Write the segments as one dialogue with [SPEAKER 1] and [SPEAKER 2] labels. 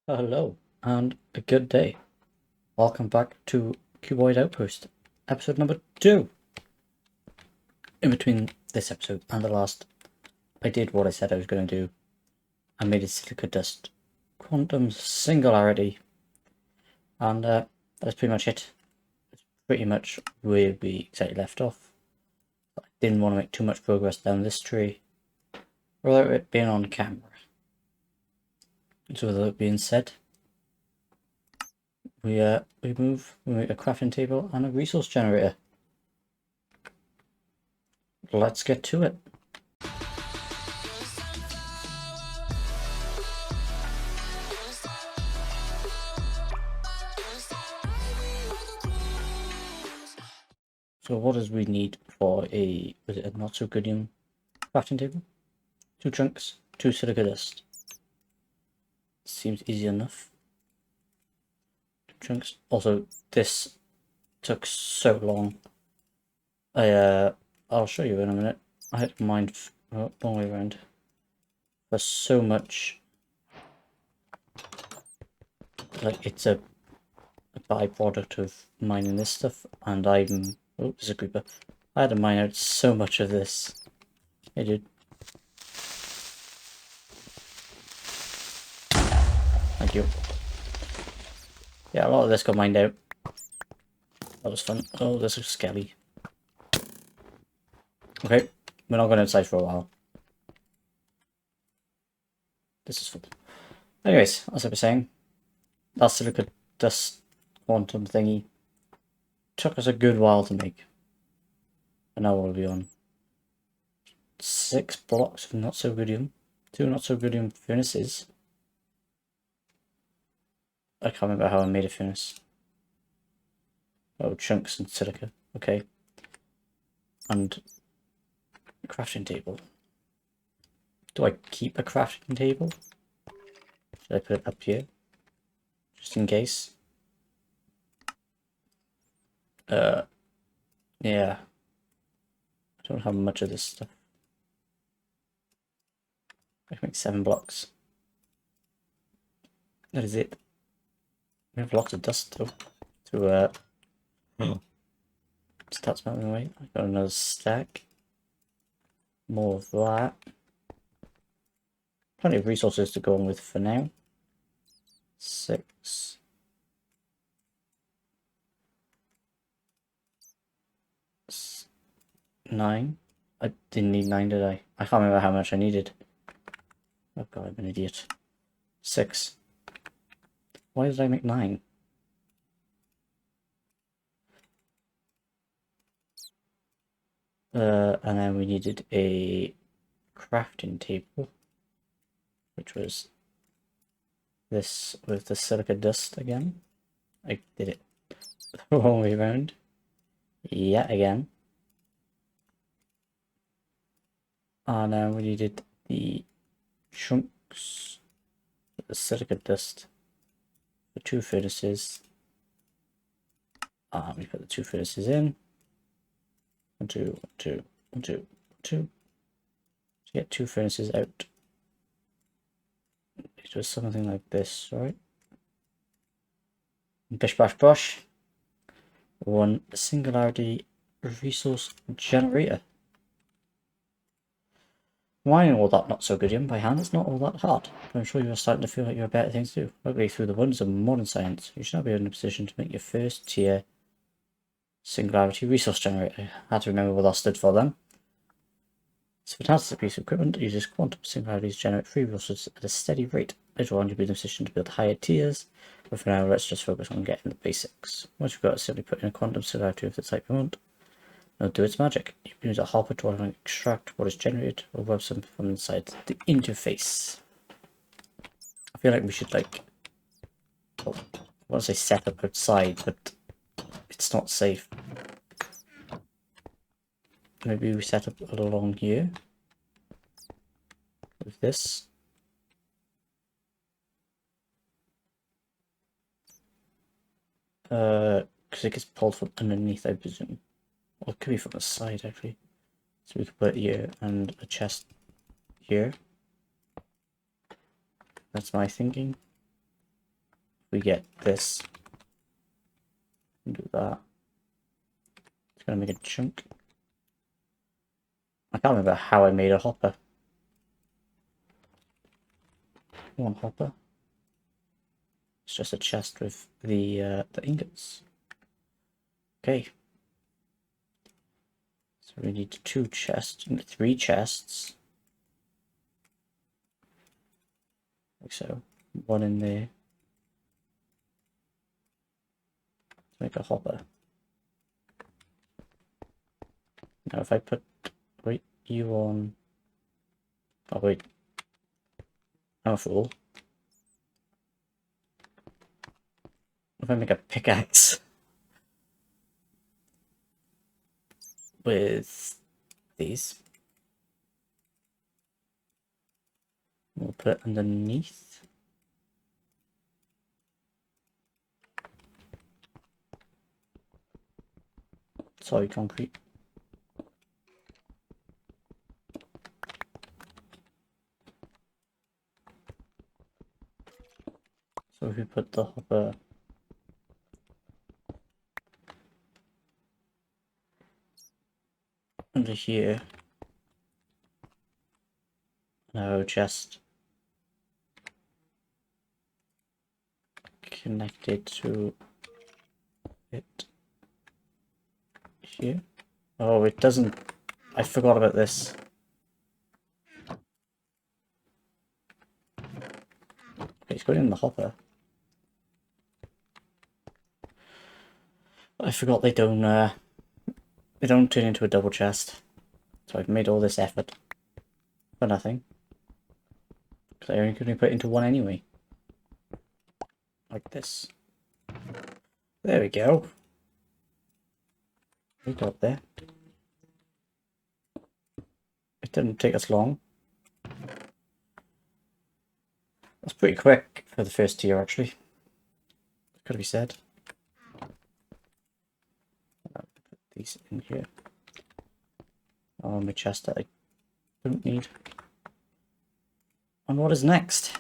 [SPEAKER 1] Hello, and a good day. Welcome back to Cuboid Outpost, episode number 2. In between this episode and the last, I did what I said I was going to do. I made a silica dust quantum singularity, and that's pretty much it. It's pretty much where we exactly left off. I didn't want to make too much progress down this tree without it being on camera. So with that being said, we make a crafting table and a resource generator. Let's get to it. So what does we need for a not so good crafting table? 2 chunks, 2 silica dust. Seems easy enough. 2 chunks. Also, this took so long. I'll show you in a minute. I had to mine long way around. There's so much. Like it's a byproduct of mining this stuff, and oh, there's a creeper. I had to mine out so much of this. Hey, dude. Thank you. Yeah, a lot of this got mined out. That was fun. Oh, there's a skelly. Okay, we're not going outside for a while. This is fun. Anyways, as I was saying, that silica dust quantum thingy took us a good while to make. And now we'll be on 6 blocks of not so goodium, 2 not so goodium furnaces. I can't remember how I made a furnace. Oh, chunks and silica. Okay. And a crafting table. Do I keep a crafting table? Should I put it up here? Just in case. Yeah. I don't have much of this stuff. I can make 7 blocks. That is it. We have lots of dust though. To start smelting away. I got another stack. More of that. Plenty of resources to go on with for now. 6. Nine. I didn't need 9, did I? I can't remember how much I needed. Oh god, I'm an idiot. 6. Why did I make 9? And then we needed a crafting table, which was this with the silica dust again. I did it the wrong way around. Yeah, again. And then we needed the chunks of the silica dust for 2 furnaces. We put the 2 furnaces in. 1, 2, 1, 2, 1, 2, 1, 2. To get 2 furnaces out. It was something like this, right? Bish bash bosh. 1 Singularity resource generator. Mining all that not so goodium by hand is not all that hard, but I'm sure you are starting to feel like you have better things to do. Luckily, through the wonders of modern science, you should now be in a position to make your first tier Singularity resource generator. I had to remember what that stood for then. It's a fantastic piece of equipment that uses quantum singularities to generate free resources at a steady rate. Later on, you'll be in a position to build higher tiers, but for now, let's just focus on getting the basics. Once you've got it, simply put in a quantum singularity of the type you want. It'll do its magic. You can use a hopper to extract what is generated or grab something from inside the interface. I feel like we should well, I want to say set up outside, but it's not safe. Maybe we set up along here with this. Because it gets pulled from underneath, I presume. Or it could be from the side, actually. So we could put it here and a chest here. That's my thinking. we get this, and do that. It's gonna make a chunk. I can't remember how I made a hopper. One hopper. It's just a chest with the ingots. Okay. So we need 2 chests, 3 chests. Like so. 1 in there. To make a hopper. Now if I put, wait, you on, oh wait, I'm a fool. If I make a pickaxe with these, we'll put it underneath. Sorry, concrete. So if we put the hopper under here, now just connected to it here. Oh, it doesn't. I forgot about this. Okay, it's going in the hopper. I forgot they don't turn into a double chest. So I've made all this effort for nothing. Because I only could put it into one anyway. Like this. There we go. We got there. It didn't take us long. That's pretty quick for the first tier, actually. Gotta be said. I'll put these in here. Oh, my chest that I don't need. And what is next?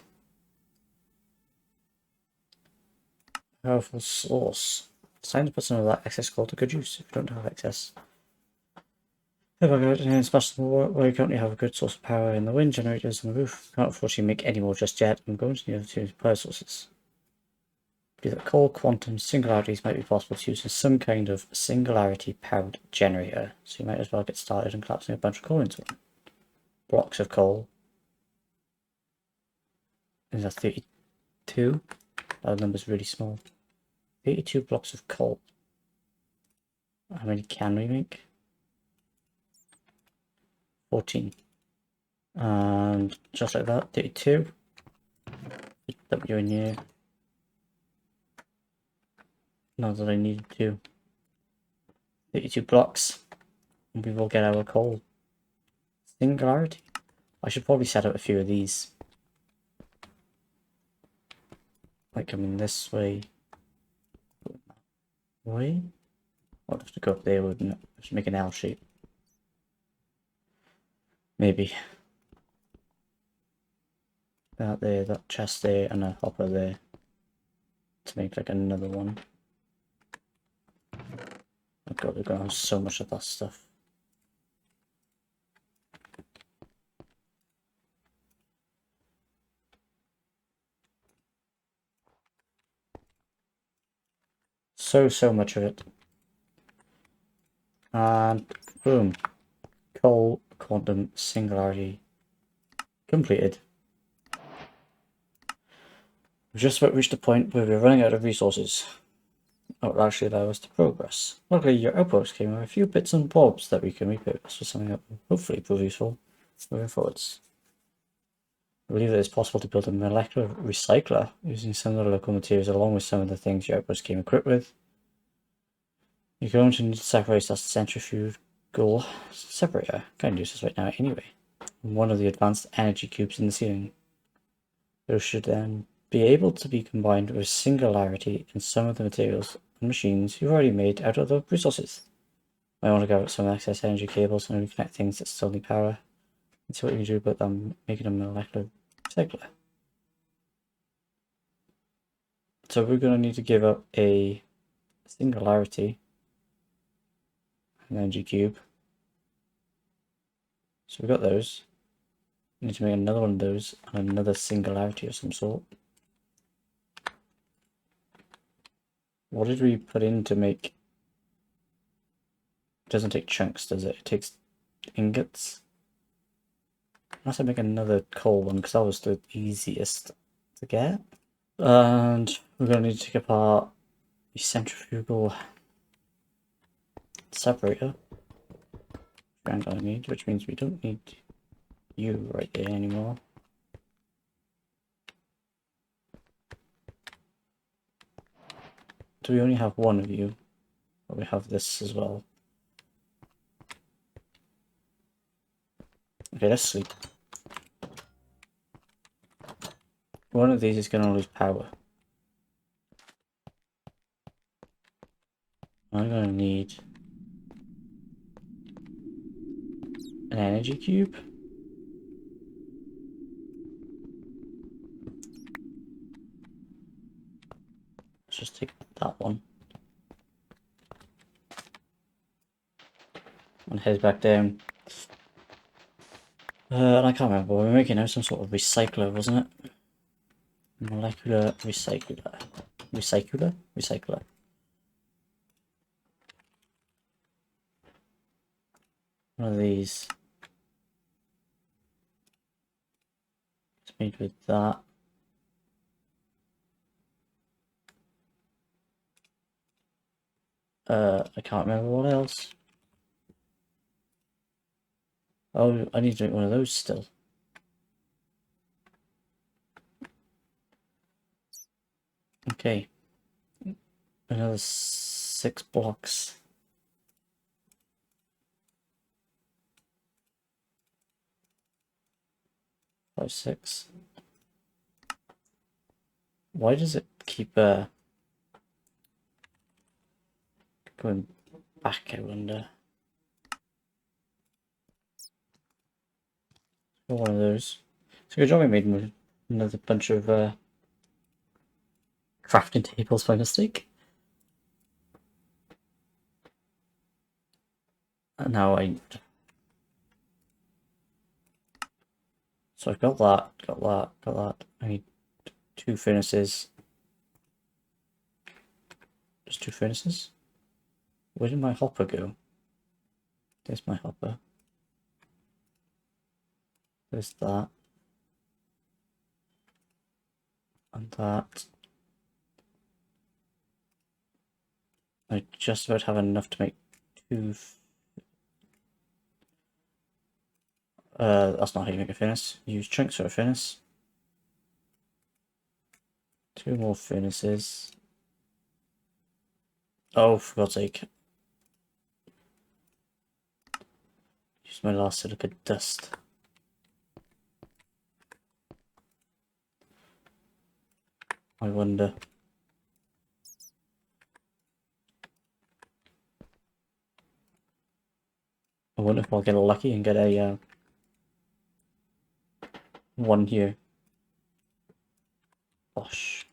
[SPEAKER 1] Powerful source. It's time to put some of that excess coal to good use if you don't have excess. If I go out and smash the wall, well, you currently have a good source of power in the wind generators on the roof. Can't unfortunately make any more just yet. I'm going to need to power sources. Be that coal quantum singularities might be possible to use in some kind of singularity powered generator. So you might as well get started and collapsing a bunch of coal into one. Blocks of coal. Is that 32? That number's really small. 32 blocks of coal. How many can we make? 14. And just like that, 32. Dump you in here. Not that I needed to. 32 blocks. And we will get our coal. Singularity. I should probably set up a few of these. Like coming this way. Way? I'll have to go up there, wouldn't it? Just make an L shape. Maybe. That there, that chest there, and a hopper there. To make like another one. Oh god, we're gonna have so much of that stuff. So much of it. And boom. Coal quantum singularity completed. We've just about reached a point where we're running out of resources. That would actually allow us to progress. Luckily, your outpost came with a few bits and bobs that we can repurpose for something that will hopefully prove useful moving forwards. I believe that it's possible to build a molecular recycler using some of the local materials along with some of the things your outpost came equipped with. You're going to need to sacrifice that centrifugal separator. Can't use this right now anyway. One of the advanced energy cubes in the ceiling. Those should then be able to be combined with Singularity in some of the materials and machines you've already made out of the resources. I want to gather some excess energy cables and reconnect things that still need power and see what you can do about them making a molecular recycler. So we're going to need to give up a Singularity, an energy cube. So we got those. We need to make another one of those and another Singularity of some sort. What did we put in to make? It doesn't take chunks, does it? It takes ingots. Unless I make another coal one, because that was the easiest to get. And we're going to need to take apart the Centrifugal Separator. I'm going to need, which means we don't need you right there anymore. Do we only have one of you? But we have this as well. Okay, let's sleep. One of these is going to lose power. I'm going to need an energy cube. Let's just take that one. And head back down. And I can't remember what we were making now, some sort of recycler, wasn't it? Molecular recycler. Recycler? Recycler. One of these. It's made with that. I can't remember what else. Oh, I need to make one of those still. Okay. Another 6 blocks. Five, 6. Why does it keep going back, I wonder? One of those. It's a good job I made another bunch of crafting tables by mistake. And now so I've got that. I need 2 furnaces. Just 2 furnaces? Where did my hopper go? There's my hopper. There's that. And that. I just about have enough to make 2. That's not how you make a furnace. Use chunks for a furnace. 2 more furnaces. Oh, for God's sake. Use my last silica dust. I wonder. I wonder if I'll get lucky and get a one here. Gosh.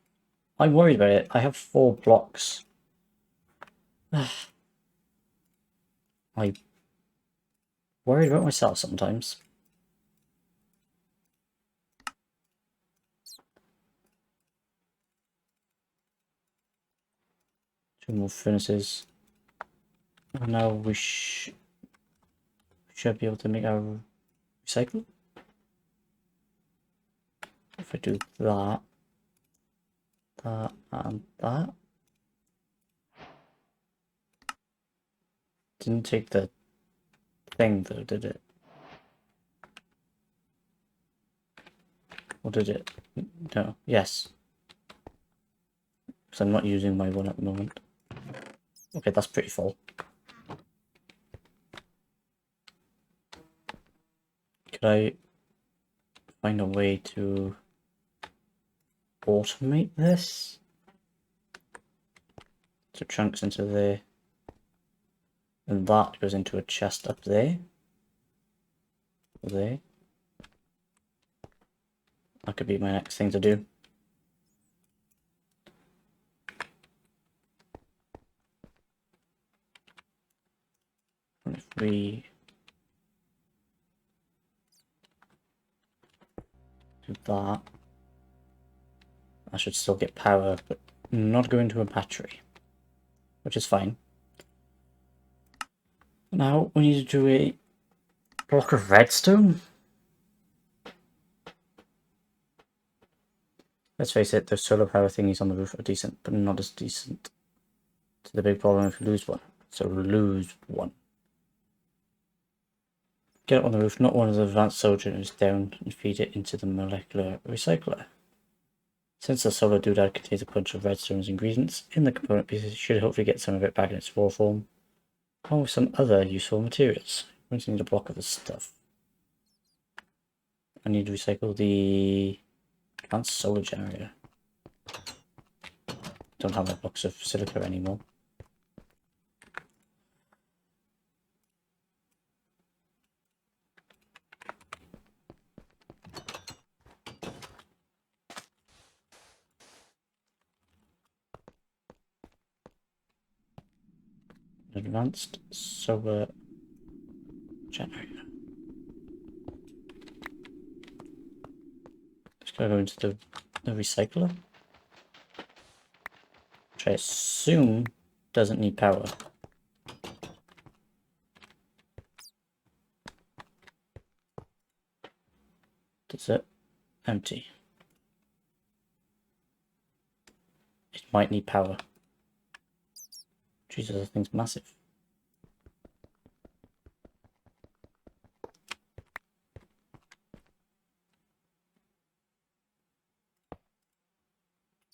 [SPEAKER 1] I'm worried about it. I have 4 blocks. I worried about myself sometimes. Two more furnaces. And now we should be able to make our recycle. If I do that, and that. Didn't take the thing though, did it? Or did it? No. Yes. Because I'm not using my one at the moment. Okay, that's pretty full. Could I find a way to automate this? So chunks into there. And that goes into a chest up there. There. That could be my next thing to do. we do that, I should still get power, but not go into a battery, which is fine. Now we need to do a block of redstone. Let's face it, those solar power thingies on the roof are decent, but not as decent. It's the big problem if you lose one. So lose one. Get it on the roof, not one of the advanced solar generators down, and feed it into the molecular recycler. Since the solar doodad contains a bunch of redstone's ingredients in the component pieces, you should hopefully get some of it back in its raw form, along with some other useful materials. We need a block of this stuff. I need to recycle the advanced solar generator. Don't have my blocks of silica anymore. Advanced solar generator. Just gotta go into the recycler, which I assume doesn't need power. Does it? Empty. It might need power. Jesus, that thing's massive.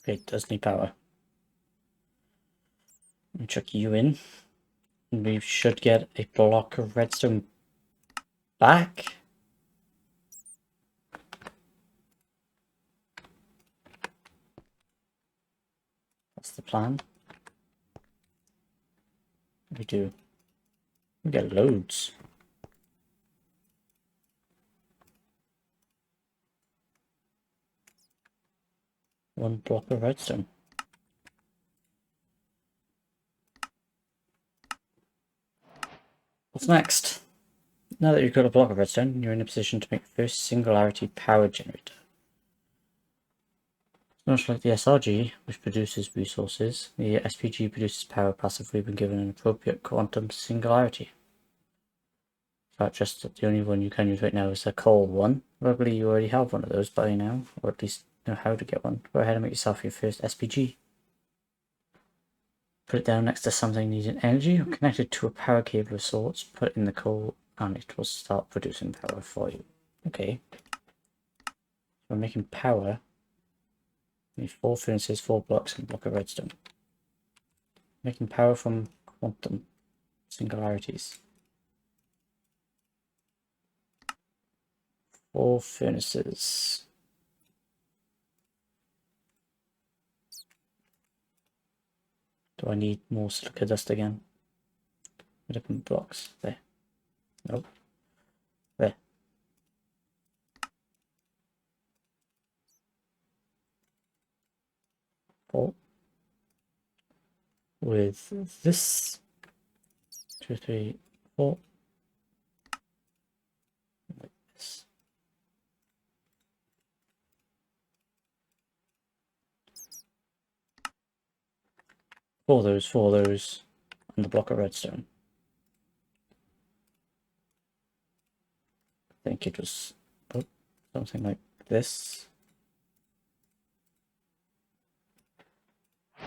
[SPEAKER 1] Okay, it does need power. Let me chuck you in. And we should get a block of redstone back. That's the plan. We do. We get loads. One block of redstone. What's next? Now that you've got a block of redstone, you're in a position to make the first Singularity power generator. Much like the SRG, which produces resources, the SPG produces power passively when given an appropriate quantum singularity. In fact, just the only one you can use right now is the coal one. Probably you already have one of those by now, or at least know how to get one. Go ahead and make yourself your first SPG. Put it down next to something needing energy, or connect it to a power cable of sorts, put it in the coal, and it will start producing power for you. Okay. We're making power. We need 4 furnaces, 4 blocks, and a block of redstone. Making power from quantum singularities. 4 furnaces. Do I need more silica dust again? Put up in blocks. There. Nope. There. Four. With this. 2, 3, 4. Like this. For those, and the block of redstone. I think it was something like this.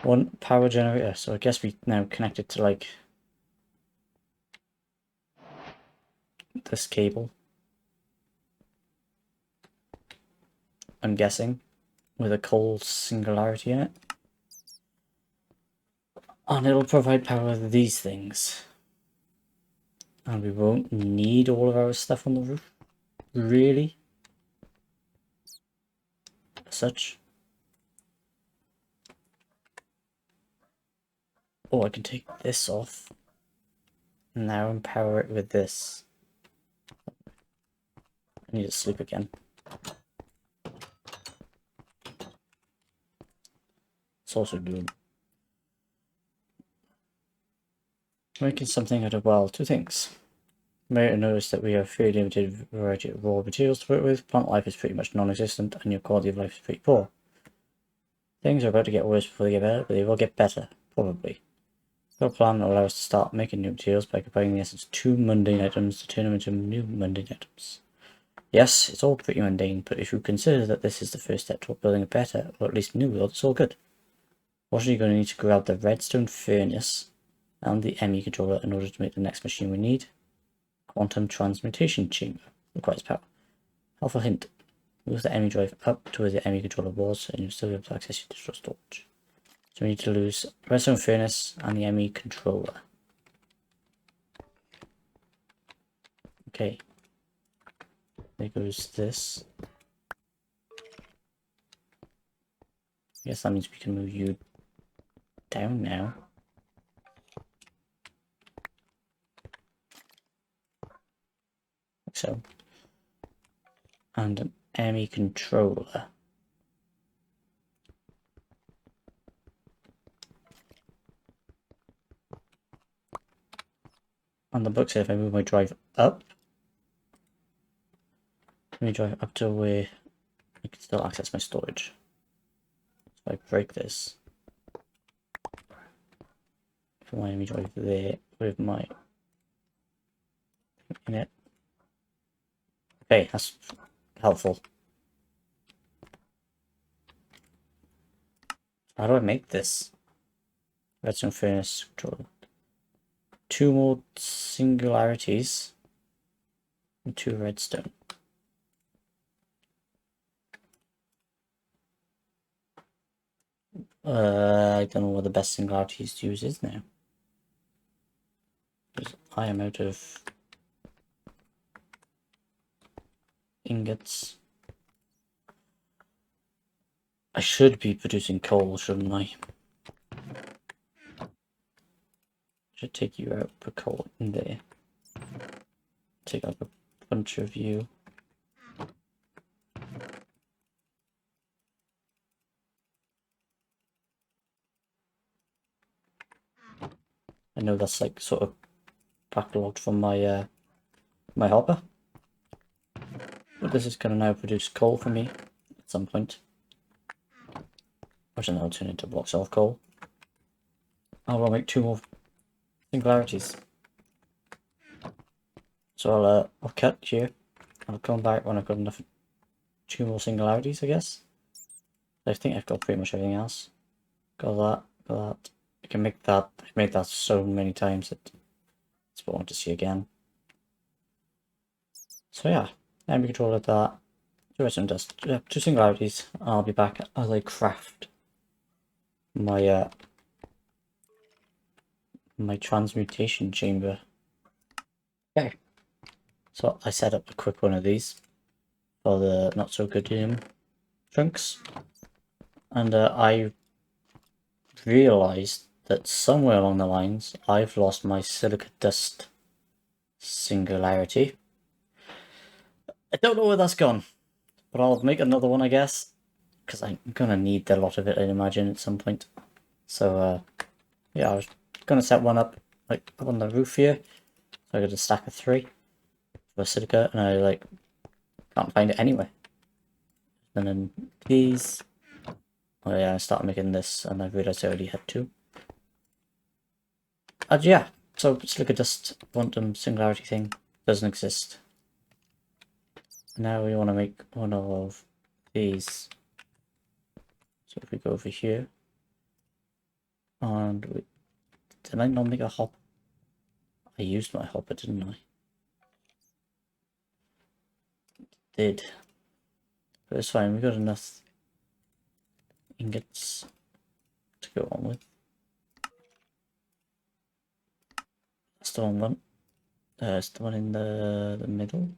[SPEAKER 1] 1 power generator, so I guess we now connect it to like this cable. I'm guessing, with a coal singularity in it. And it'll provide power to these things. And we won't need all of our stuff on the roof, really, as such. Oh, I can take this off. Now and power it with this. I need to sleep again. It's also good. Making something out of, well, 2 things. may have noticed that we have a fairly limited variety of raw materials to work with. Plant life is pretty much non-existent, and your quality of life is pretty poor. Things are about to get worse before they get better, but they will get better, probably. Got a plan that will allow us to start making new materials by combining the essence of 2 mundane items to turn them into new mundane items. Yes, it's all pretty mundane, but if you consider that this is the first step toward building a better, or at least new world, it's all good. What are you going to need to grab the redstone furnace and the ME controller in order to make the next machine we need? Quantum transmutation chamber requires power. Helpful hint. Move the ME drive up to where the ME controller was and you'll still be able to access your digital storage. So we need to lose redstone furnace and the ME controller. Okay. There goes this. I guess that means we can move you down now. Like so. And an ME controller. On the book says if I move my drive up, let me drive up to where I can still access my storage. So I break this. Put my ME drive there with my in it. Okay, that's helpful. How do I make this? Redstone furnace controller. 2 more singularities and 2 redstone. I don't know what the best singularities to use is now. Because I am out of ingots. I should be producing coal, shouldn't I? Should take you out, put coal in there. Take out a bunch of you. I know that's like sort of backlogged from my my hopper. But this is gonna now produce coal for me at some point. Which then I'll turn into blocks of coal. I will make 2 more singularities. So I'll cut here. I'll come back when I've got enough 2 more singularities, I guess. I think I've got pretty much everything else. Got that, got that. I can make that. I've made that so many times that it's what I want to see again. So yeah, ME controller that. 2 redstone dust. 2 singularities. I'll be back as I craft my my transmutation chamber. Okay. So I set up a quick one of these for the not so good chunks, and I realized that somewhere along the lines I've lost my silica dust singularity. I don't know where that's gone, but I'll make another one, I guess, because I'm gonna need a lot of it, I'd imagine, at some point. So yeah, I was gonna set one up like up on the roof here. So I got a stack of 3 for silica, and I like can't find it anywhere. And then these. Oh yeah, I started making this, and I realized I already had 2. And yeah, so silica dust quantum singularity thing doesn't exist. Now we want to make one of these. So if we go over here, and did I not make a hop? I used my hopper, didn't I? Did. But it's fine, we got enough ingots to go on with. That's the wrong one. It's the one in the middle.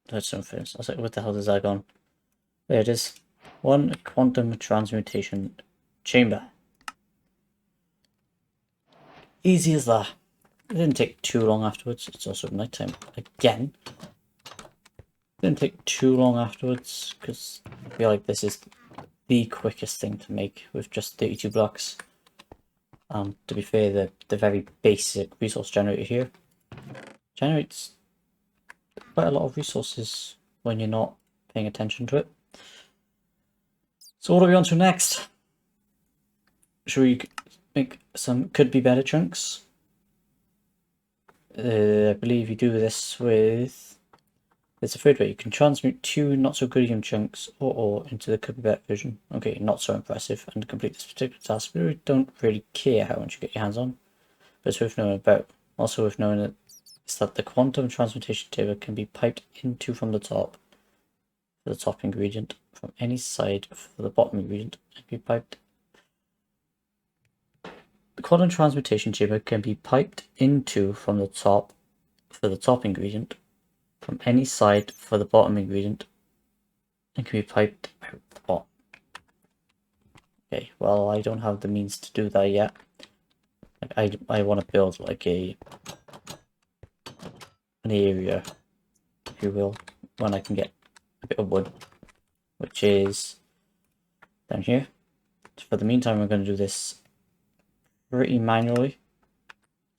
[SPEAKER 1] That's some first. I was like, what the hell is that gone? There it is. 1 quantum transmutation chamber. Easy as that. It didn't take too long afterwards. It's also nighttime again. Didn't take too long afterwards because I feel like this is the quickest thing to make with just 32 blocks. To be fair, the very basic resource generator here generates quite a lot of resources when you're not paying attention to it. So what are we on to next? Should we make some could be better chunks? I believe you do this with... There's a third way. You can transmute 2 not so good chunks or ore into the could be better version. Okay, not so impressive. And to complete this particular task, we don't really care how much you get your hands on, but it's worth knowing about. Also worth knowing that is that the quantum transmutation table can be piped into from the top for the top ingredient, from any side for the bottom ingredient, and be piped. The quantum transmutation chamber can be piped into from the top for the top ingredient, from any side for the bottom ingredient, and can be piped out the bottom. Okay, well, I don't have the means to do that yet. Like, I want to build like an area, if you will, when I can get a bit of wood, which is down here. So for the meantime, we're going to do this pretty manually.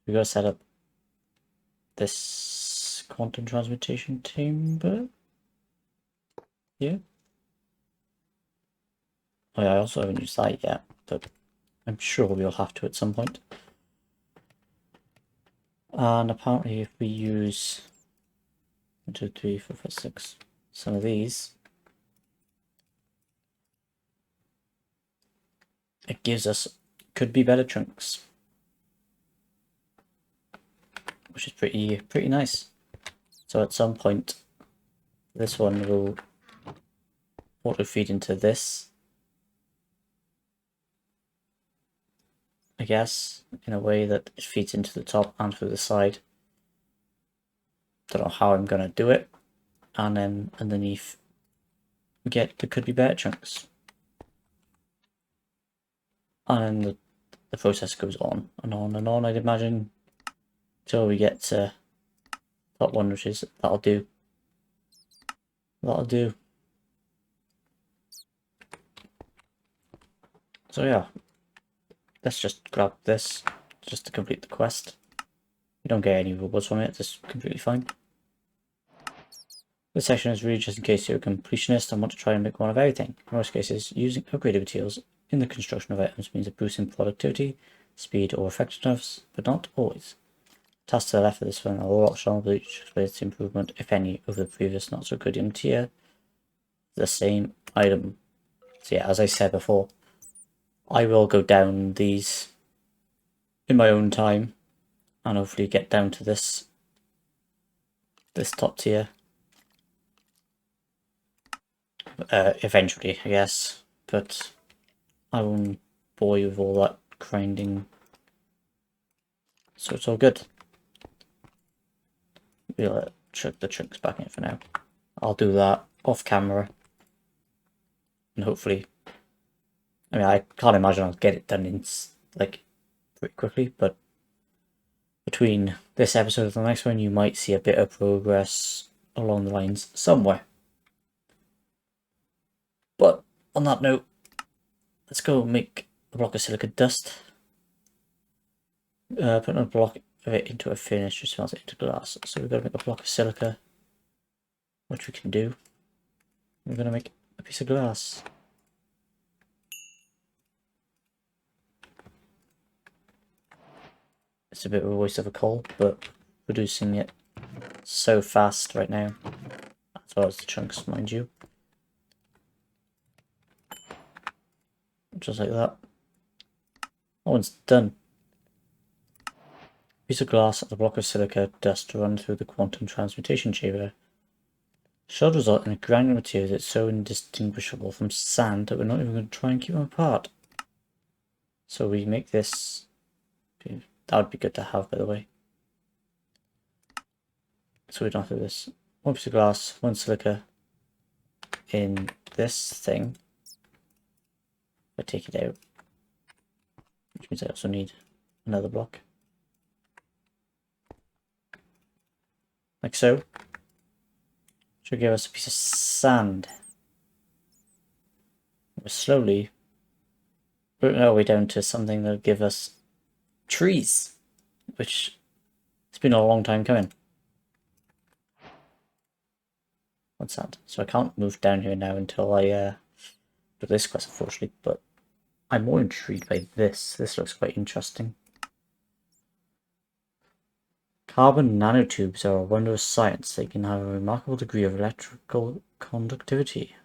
[SPEAKER 1] We're going to set up this quantum transmutation chamber. Yeah. Oh yeah, I also haven't used that yet, but I'm sure we'll have to at some point. And apparently if we use 1, 2, 3, 4, 5, 6, some of these, it gives us could be better chunks, which is pretty nice. So at some point this one will auto feed into this, I guess, in a way that it feeds into the top and through the side. Don't know how I'm gonna do it. And then underneath we get the could be better chunks. And then the process goes on and on and on, I'd imagine, till we get to top one, which is that'll do. So yeah, let's just grab this just to complete the quest. You don't get any rewards from it, it's completely fine. This section is really just in case you're a completionist and want to try and make one of everything. In most cases, using upgraded materials in the construction of items means a boost in productivity, speed, or effectiveness, but not always. Tasks to the left of this one are all optional, but each explains the improvement, if any, over the previous not so good tier. The same item. So yeah, as I said before, I will go down these in my own time and hopefully get down to this top tier eventually, I guess, but I won't bore you with all that grinding, so it's all good. We'll chuck the chunks back in for now. I'll do that off camera, and hopefully, I mean, I can't imagine I'll get it done in like pretty quickly, but between this episode and the next one, you might see a bit of progress along the lines somewhere. But on that note, let's go make a block of silica dust. Put a block of it into a furnace, just smelts it into glass. So we're going to make a block of silica, which we can do. We're going to make a piece of glass. It's a bit of a waste of a coal, but producing it so fast right now, as well as the chunks, mind you. Just like that. That one's done. Piece of glass and a block of silica dust to run through the quantum transmutation chamber should result in a granular material that's so indistinguishable from sand that we're not even going to try and keep them apart. So we make this. That would be good to have, by the way. So we don't have this. 1 piece of glass, 1 silica in this thing. If I take it out, which means I also need another block. Like so. Should give us a piece of sand. We're slowly working our way down to something that'll give us trees, which it's been a long time coming. What's that? So I can't move down here now until I do this quest, unfortunately, but I'm more intrigued by this. This looks quite interesting. Carbon nanotubes are a wondrous science. They can have a remarkable degree of electrical conductivity,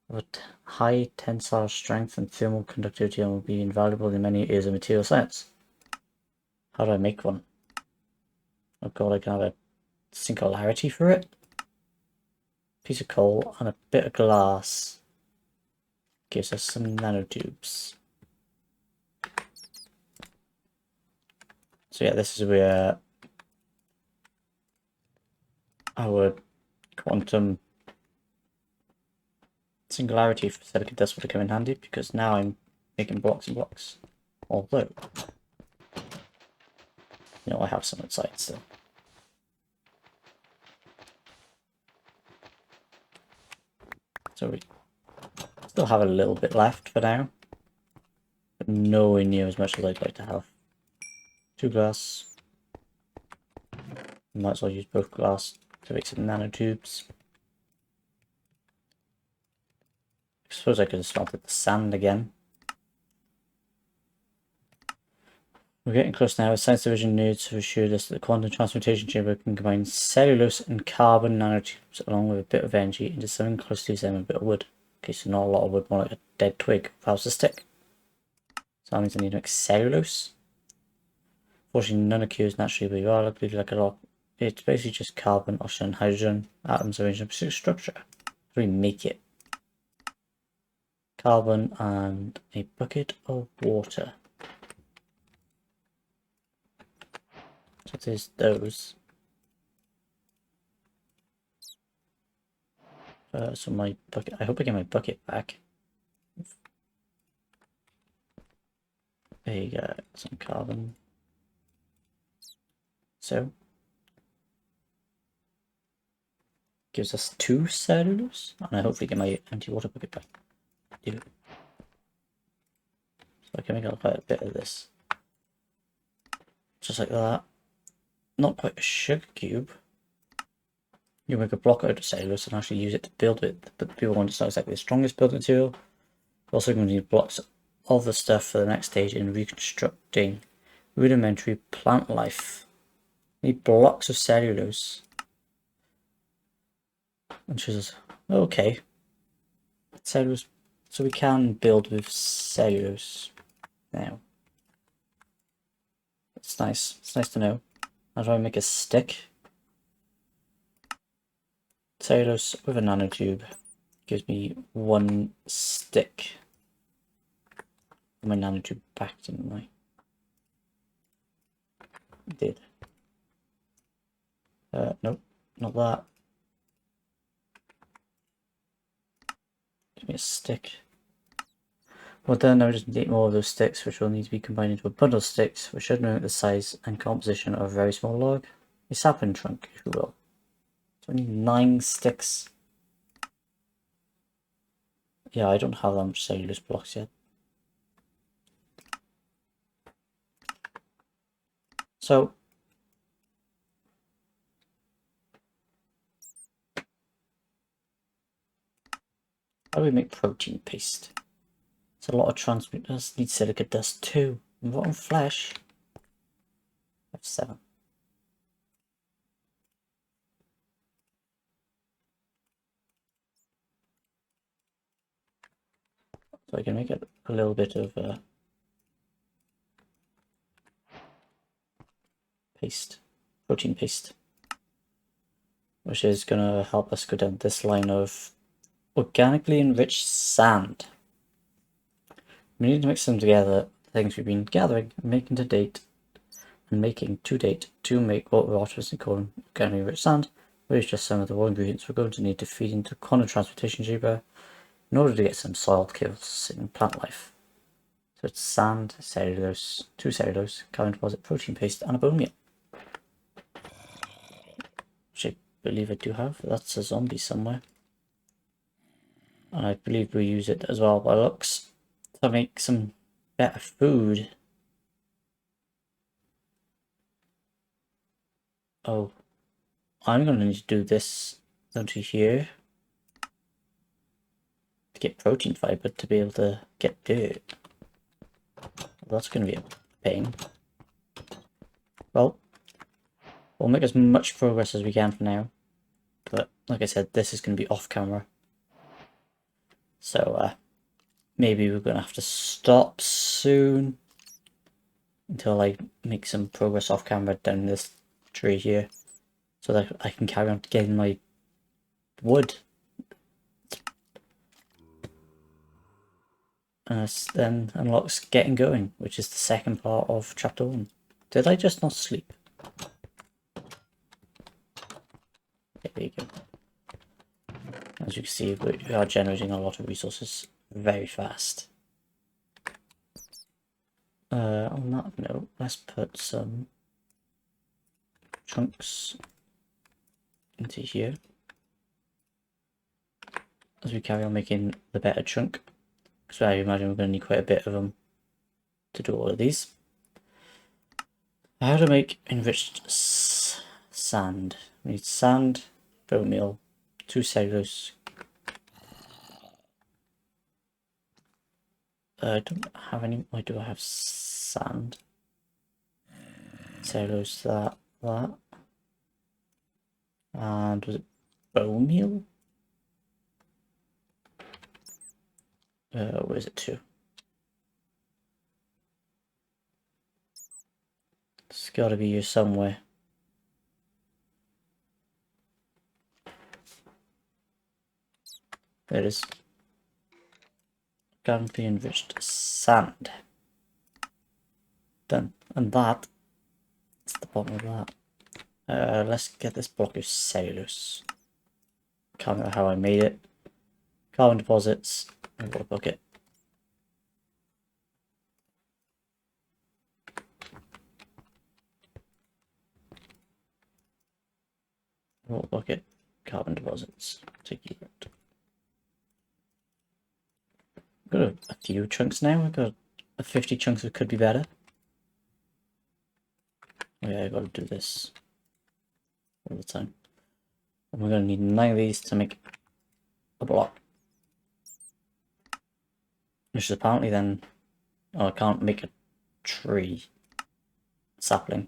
[SPEAKER 1] of high tensile strength and thermal conductivity, and will be invaluable in many areas of material science. How do I make one? Oh god, I can have a singularity for it. Piece of coal and a bit of glass gives us some nanotubes. So yeah, this is where our quantum singularity for silicon dust would come in handy, because now I'm making blocks and blocks. Although, you know, I have some outside still. So we still have a little bit left for now, but nowhere near as much as I'd like to have. 2 glass. Might as well use both glass to make some nanotubes. I suppose I could have smelted the sand again. We're getting close now. Science division needs to assure us that the quantum transmutation chamber can combine cellulose and carbon nanotubes along with a bit of energy into something close to the same, a bit of wood. Okay, so not a lot of wood, more like a dead twig. How's the stick? So that means I need to make cellulose. Fortunately, none occurs naturally, but you are likely like a lot. It's basically just carbon, oxygen, and hydrogen atoms arranged in a specific structure. How do we make it? Carbon and a bucket of water. So there's those. So my bucket, I hope I get my bucket back. There you go, some carbon. So gives us 2 cellulose, and I hopefully get my empty water bucket back. Yeah. So I can make quite a bit of this. Just like that. Not quite a sugar cube. You make a block out of cellulose and actually use it to build with, but people want it's not exactly the strongest building material. We're also going to need blocks of the stuff for the next stage in reconstructing rudimentary plant life. We need blocks of cellulose. Which is okay. Cellulose, so we can build with cellulose now. It's nice. It's nice to know. How do I make a stick? Cellulose with a nanotube gives me 1 stick. My nanotube back, didn't I? I did. Nope, not that. Give me a stick. Well then, I just need more of those sticks, which will need to be combined into a bundle of sticks, which should mimic the size and composition of a very small log. A sapling trunk, if you will. So I need 9 sticks. Yeah, I don't have that much cellulose blocks yet. So how do we make protein paste? It's a lot of transmuters. Need silica dust too. And rotten flesh. I have 7. So I can make a little bit of paste, protein paste, which is going to help us go down this line of organically enriched sand. We need to mix them together, the things we've been gathering and making to date, to make what we're obviously calling organically enriched sand, which is just some of the raw ingredients we're going to need to feed into the quantum transmutation chamber in order to get some soil kills in plant life. So it's sand, cellulose, 2 cellulose, carbon deposit, protein paste, and a bone meal. Which I believe I do have. That's a zombie somewhere. And I believe we use it as well by looks to make some better food. Oh, I'm going to need to do this down to here to get protein fiber to be able to get dirt. That's going to be a pain. Well, we'll make as much progress as we can for now. But like I said, this is going to be off camera. So maybe we're going to have to stop soon until I make some progress off camera down this tree here, so that I can carry on getting my wood. And this then unlocks getting going, which is the second part of chapter 1. Did I just not sleep? There you go. As you can see, we are generating a lot of resources very fast. On that note, let's put some chunks into here as we carry on making the better chunk, because I imagine we're going to need quite a bit of them to do all of these. How to make enriched sand. We need sand, bone meal, 2 cellulose. I don't have any. Why do I have sand? Cellulose, that. And was it bone meal? Where is it to? It's got to be here somewhere. There it is. Currently enriched sand. Done. And that is the bottom of that. Let's get this block of cellulose. Can't remember how I made it. Carbon deposits. Water bucket. Water bucket. Carbon deposits. Take you out. Got a few chunks now. I've got 50 chunks that could be better. Oh yeah, I gotta do this all the time. And we're gonna need 9 of these to make a block. Which is apparently then, oh, I can't make a tree sapling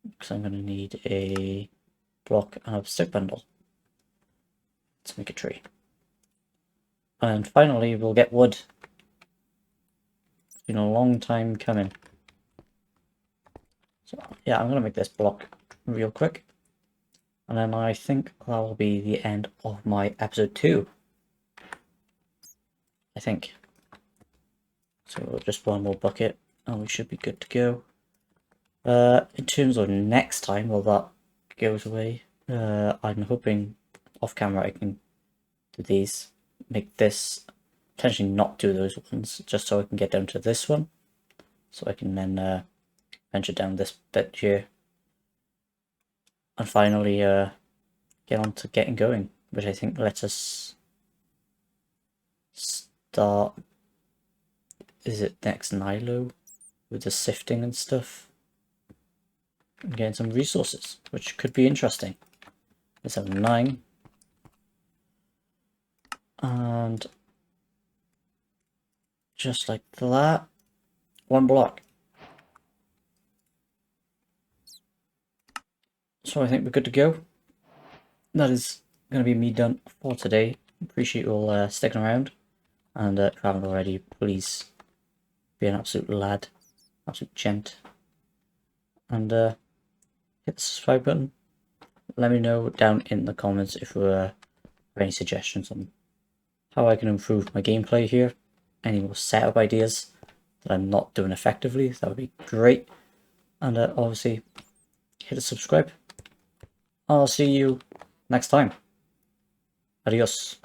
[SPEAKER 1] because I'm gonna need a block and a stick bundle to make a tree. And finally, we'll get wood. It's been a long time coming. So yeah, I'm gonna make this block real quick. And then I think that will be the end of my episode 2. I think. So just one more bucket and we should be good to go. In terms of next time, well, that goes away. I'm hoping off camera I can do these, make this, potentially not do those ones, just so I can get down to this one. So I can then venture down this bit here. And finally get on to getting going, which I think lets us start, is it next Nilo, with the sifting and stuff, and getting some resources, which could be interesting. Let's have 9. And just like that, 1 block. So I think we're good to go. That is going to be me done for today. Appreciate you all sticking around. And if you haven't already, please be an absolute lad, absolute gent. And hit the subscribe button. Let me know down in the comments if you have any suggestions on how I can improve my gameplay here. Any more setup ideas that I'm not doing effectively, that would be great. And obviously, hit the subscribe. I'll see you next time. Adios.